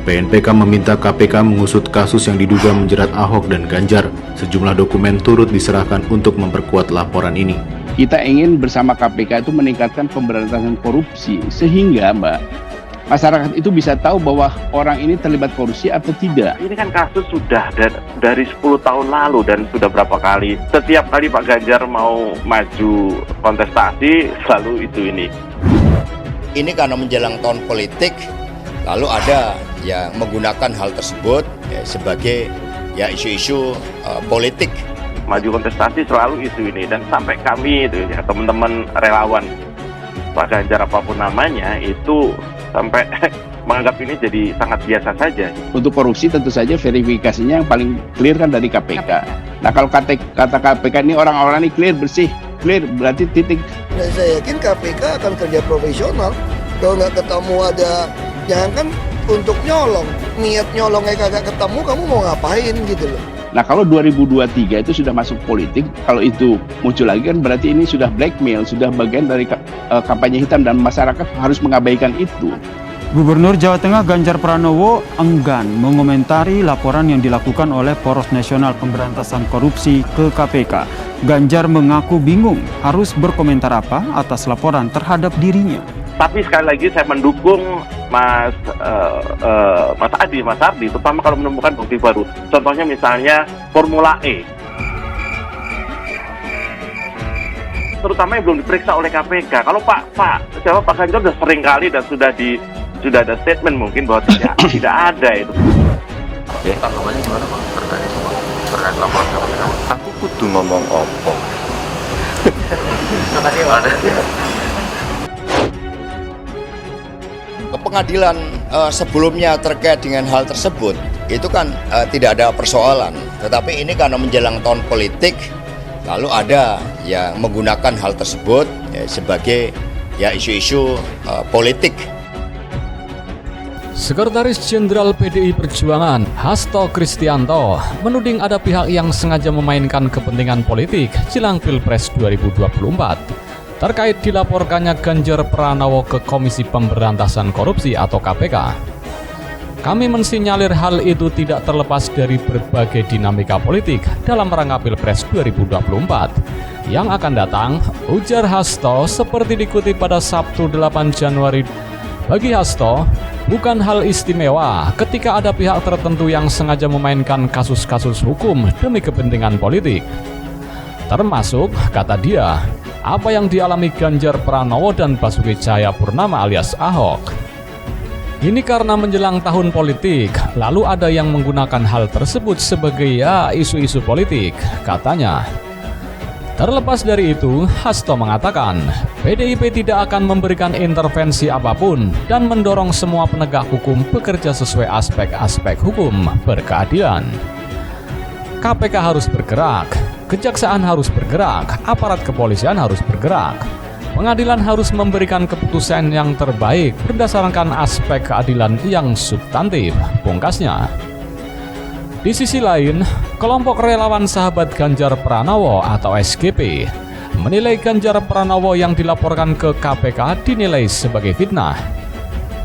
PNPK meminta KPK mengusut kasus yang diduga menjerat Ahok dan Ganjar. Sejumlah dokumen turut diserahkan untuk memperkuat laporan ini. Kita ingin bersama KPK itu meningkatkan pemberantasan korupsi, sehingga masyarakat itu bisa tahu bahwa orang ini terlibat korupsi atau tidak. Ini kan kasus sudah dari 10 tahun lalu dan sudah berapa kali. Setiap kali Pak Ganjar mau maju kontestasi, selalu ini. Ini karena menjelang tahun politik, lalu ada yang menggunakan hal tersebut sebagai isu-isu politik. Maju kontestasi selalu isu ini, dan sampai kami itu teman-teman relawan Pak Ganjar apapun namanya itu sampai menganggap ini jadi sangat biasa saja. Untuk korupsi tentu saja verifikasinya yang paling clear kan dari KPK. Nah kalau kata KPK ini orang-orang ini clear berarti titik. Dan saya yakin KPK akan kerja profesional. Kalau nggak ketemu ada, jangan kan untuk nyolong, niat nyolongnya kagak ketemu, kamu mau ngapain gitu loh. Nah kalau 2023 itu sudah masuk politik, kalau itu muncul lagi kan berarti ini sudah blackmail, sudah bagian dari kampanye hitam dan masyarakat harus mengabaikan itu. Gubernur Jawa Tengah Ganjar Pranowo enggan mengomentari laporan yang dilakukan oleh Poros Nasional Pemberantasan Korupsi ke KPK. Ganjar mengaku bingung harus berkomentar apa atas laporan terhadap dirinya. Tapi sekali lagi saya mendukung Mas Ardi, terutama kalau menemukan bukti baru. Contohnya misalnya Formula E. Terutama yang belum diperiksa oleh KPK. Kalau Pak Ganjar sudah sering kali dan sudah ada statement mungkin bahwa tidak ada itu. Tanggapannya gimana Pak terkait laporan KPK? Aku kudu ngomong opo. Terima kasih Pak. Pengadilan sebelumnya terkait dengan hal tersebut itu kan tidak ada persoalan, tetapi ini karena menjelang tahun politik, lalu ada yang menggunakan hal tersebut sebagai isu-isu politik. Sekretaris Jenderal PDI Perjuangan Hasto Kristianto menuding ada pihak yang sengaja memainkan kepentingan politik jelang Pilpres 2024 terkait dilaporkannya Ganjar Pranowo ke Komisi Pemberantasan Korupsi atau KPK. Kami mensinyalir hal itu tidak terlepas dari berbagai dinamika politik dalam rangka Pilpres 2024 yang akan datang, ujar Hasto seperti dikutip pada Sabtu 8 Januari. Bagi Hasto, bukan hal istimewa ketika ada pihak tertentu yang sengaja memainkan kasus-kasus hukum demi kepentingan politik. Termasuk, kata dia, apa yang dialami Ganjar Pranowo dan Basuki Cahayapurnama alias Ahok. Ini karena menjelang tahun politik, lalu ada yang menggunakan hal tersebut sebagai isu-isu politik, katanya. Terlepas dari itu, Hasto mengatakan, PDIP tidak akan memberikan intervensi apapun dan mendorong semua penegak hukum bekerja sesuai aspek-aspek hukum berkeadilan. KPK harus bergerak, kejaksaan harus bergerak, aparat kepolisian harus bergerak. Pengadilan harus memberikan keputusan yang terbaik berdasarkan aspek keadilan yang substantif, pungkasnya. Di sisi lain, kelompok relawan sahabat Ganjar Pranowo atau SGP menilai Ganjar Pranowo yang dilaporkan ke KPK dinilai sebagai fitnah.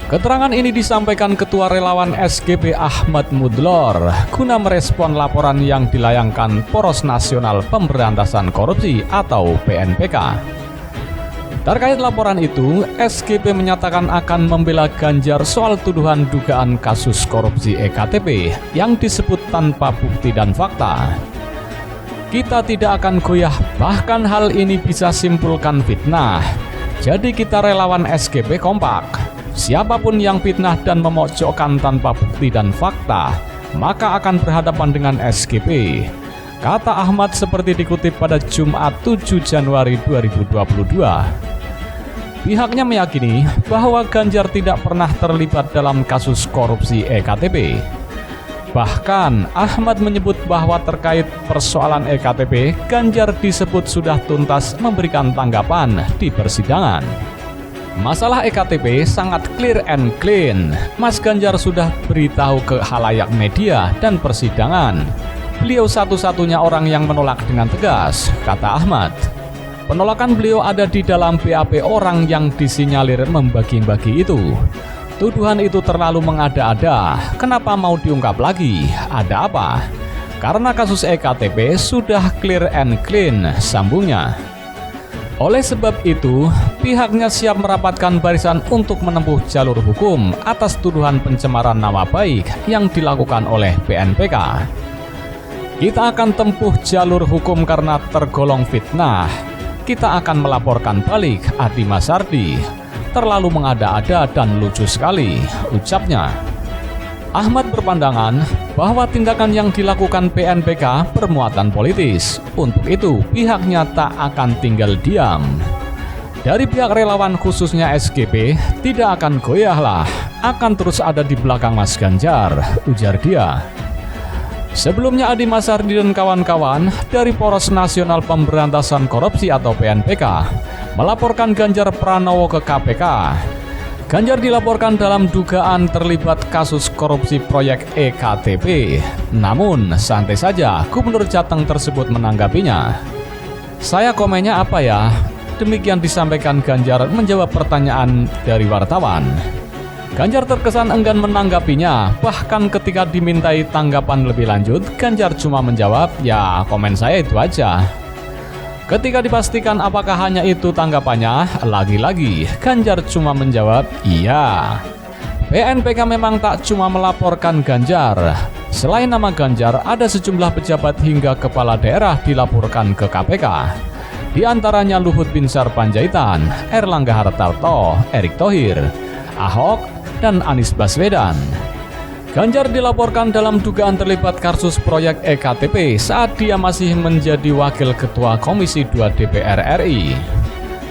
Keterangan ini disampaikan Ketua Relawan SGP Ahmad Mudlor guna merespon laporan yang dilayangkan Poros Nasional Pemberantasan Korupsi atau PNPK. Terkait laporan itu, SGP menyatakan akan membela Ganjar soal tuduhan dugaan kasus korupsi EKTP yang disebut tanpa bukti dan fakta. Kita tidak akan goyah, bahkan hal ini bisa simpulkan fitnah. Jadi kita relawan SGP kompak. Siapapun yang fitnah dan memojokkan tanpa bukti dan fakta, maka akan berhadapan dengan SGP, kata Ahmad seperti dikutip pada Jumat 7 Januari 2022. Pihaknya meyakini bahwa Ganjar tidak pernah terlibat dalam kasus korupsi EKTP. Bahkan Ahmad menyebut bahwa terkait persoalan EKTP, Ganjar disebut sudah tuntas memberikan tanggapan di persidangan. Masalah EKTP sangat clear and clean. Mas Ganjar sudah beritahu ke khalayak media dan persidangan. Beliau satu-satunya orang yang menolak dengan tegas, kata Ahmad. Penolakan beliau ada di dalam BAP orang yang disinyalir membagi-bagi itu. Tuduhan itu terlalu mengada-ada. Kenapa mau diungkap lagi? Ada apa? Karena kasus EKTP sudah clear and clean, sambungnya. Oleh sebab itu, pihaknya siap merapatkan barisan untuk menempuh jalur hukum atas tuduhan pencemaran nama baik yang dilakukan oleh BNPK. Kita akan tempuh jalur hukum karena tergolong fitnah. Kita akan melaporkan balik Adi Mazhardi. Terlalu mengada-ada dan lucu sekali, ucapnya. Ahmad berpandangan bahwa tindakan yang dilakukan BNPK bermuatan politis. Untuk itu, pihaknya tak akan tinggal diam. Dari pihak relawan khususnya SGP, tidak akan goyahlah, akan terus ada di belakang Mas Ganjar, ujar dia. Sebelumnya Adi Mazhardi dan kawan-kawan dari Poros Nasional Pemberantasan Korupsi atau PNPK melaporkan Ganjar Pranowo ke KPK. Ganjar dilaporkan dalam dugaan terlibat kasus korupsi proyek EKTP. Namun, santai saja Gubernur Jateng tersebut menanggapinya. Saya komennya apa ya? Demikian disampaikan Ganjar menjawab pertanyaan dari wartawan. Ganjar terkesan enggan menanggapinya, bahkan ketika dimintai tanggapan lebih lanjut, Ganjar cuma menjawab, ya komen saya itu aja. Ketika dipastikan apakah hanya itu tanggapannya, lagi-lagi Ganjar cuma menjawab, iya. BNPK memang tak cuma melaporkan Ganjar. Selain nama Ganjar, ada sejumlah pejabat hingga kepala daerah dilaporkan ke KPK. Di antaranya Luhut Binsar Panjaitan, Erlangga Hartarto, Erick Thohir, Ahok, dan Anies Baswedan. Ganjar dilaporkan dalam dugaan terlibat kasus proyek EKTP saat dia masih menjadi Wakil Ketua Komisi 2 DPR RI.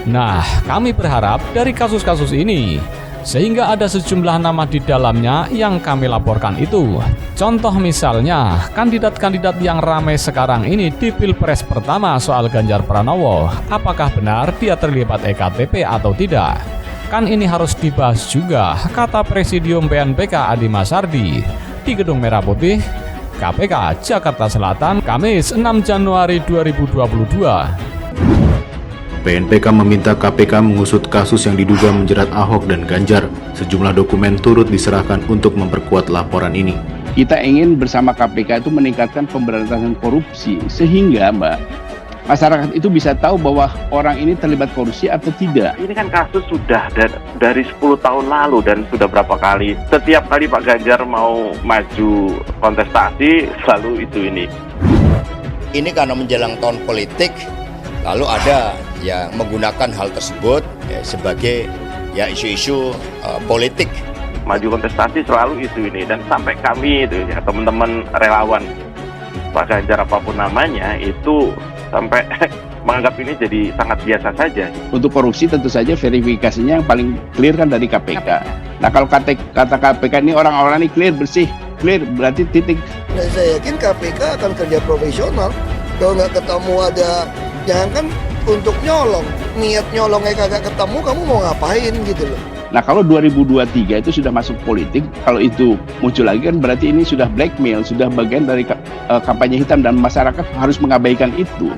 Nah, kami berharap dari kasus-kasus ini, sehingga ada sejumlah nama di dalamnya yang kami laporkan itu. Contoh misalnya, kandidat-kandidat yang ramai sekarang ini di Pilpres pertama soal Ganjar Pranowo, apakah benar dia terlibat EKTP atau tidak? Kan ini harus dibahas juga, kata Presidium BNPK Adi Mazhardi di Gedung Merah Putih, KPK, Jakarta Selatan, Kamis 6 Januari 2022. BNPK meminta KPK mengusut kasus yang diduga menjerat Ahok dan Ganjar. Sejumlah dokumen turut diserahkan untuk memperkuat laporan ini. Kita ingin bersama KPK itu meningkatkan pemberantasan korupsi, sehingga masyarakat itu bisa tahu bahwa orang ini terlibat korupsi atau tidak. Ini kan kasus sudah dari 10 tahun lalu dan sudah berapa kali. Setiap kali Pak Ganjar mau maju kontestasi, selalu itu ini. Ini karena menjelang tahun politik, lalu ada yang menggunakan hal tersebut sebagai isu-isu politik. Maju kontestasi selalu isu ini, dan sampai kami itu ya teman-teman relawan Pak Ganjar apapun namanya itu sampai menganggap ini jadi sangat biasa saja. Untuk korupsi tentu saja verifikasinya yang paling clear kan dari KPK. Nah kalau kata KPK ini orang-orang ini clear berarti titik. Dan saya yakin KPK akan kerja profesional. Kalau nggak ketemu ada, jangan kan untuk nyolong, niat nyolongnya kagak ketemu, kamu mau ngapain gitu loh. Nah kalau 2023 itu sudah masuk politik, kalau itu muncul lagi kan berarti ini sudah blackmail, sudah bagian dari kampanye hitam dan masyarakat harus mengabaikan itu.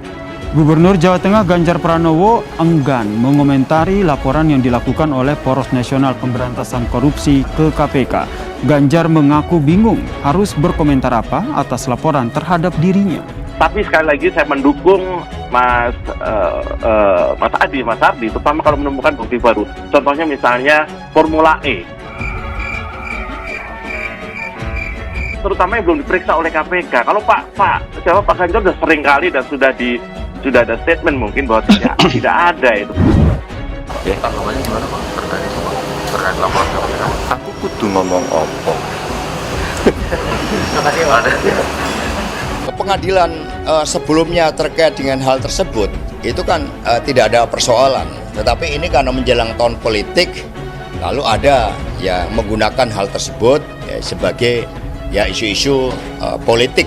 Gubernur Jawa Tengah Ganjar Pranowo enggan mengomentari laporan yang dilakukan oleh Poros Nasional Pemberantasan Korupsi ke KPK. Ganjar mengaku bingung harus berkomentar apa atas laporan terhadap dirinya. Tapi sekali lagi saya mendukung Mas Adi Mazhardi, terutama kalau menemukan bukti baru. Contohnya misalnya Formula E. Terutama yang belum diperiksa oleh KPK. Kalau Pak Ganjar sudah sering kali dan sudah ada statement mungkin bahwa tidak ada itu. Ya, tanggapannya gimana Pak? Terkait laporan KPK. Aku kudu ngomong opo. Terima kasih Pak. Pengadilan sebelumnya terkait dengan hal tersebut itu kan tidak ada persoalan, tetapi ini karena menjelang tahun politik, lalu ada yang menggunakan hal tersebut sebagai isu-isu politik.